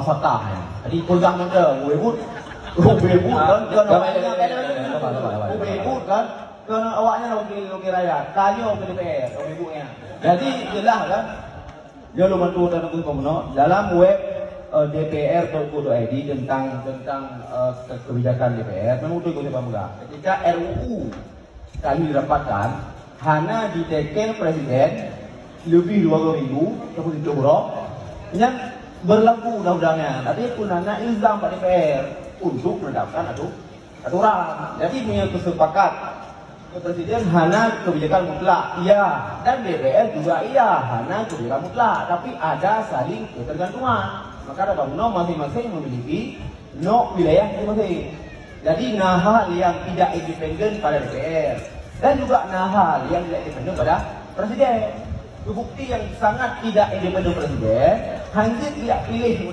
sasata ya. Jadi pegang muda, webut kan, webut kan, karena awaknya logi rakyat, kayu ke DPR, webutnya. Jadi jelas kan, dia lu bantu dan aku komuno dalam web dpr.go.id tentang kebijakan DPR, memang itu ikut pemegang. Ketika RUU kami didapatkan, hanya diteken presiden lebih 2 minggu, seperti itu bro, yang berlaku undang-undangnya. Tapi punana ilzam Pak DPR untuk menetapkan aturan. Jadi punya kesepakat presiden hanya kebijakan mutlak, iya, dan DPR juga iya, hanya kebijakan mutlak. Tapi ada saling ketergantungan. Maka ada bangunan masing-masing memiliki wilayah masing-masing. Jadi hal yang tidak independen pada DPR dan juga hal yang tidak independen pada presiden. Bukti yang sangat tidak independen presiden, hanya dia pilih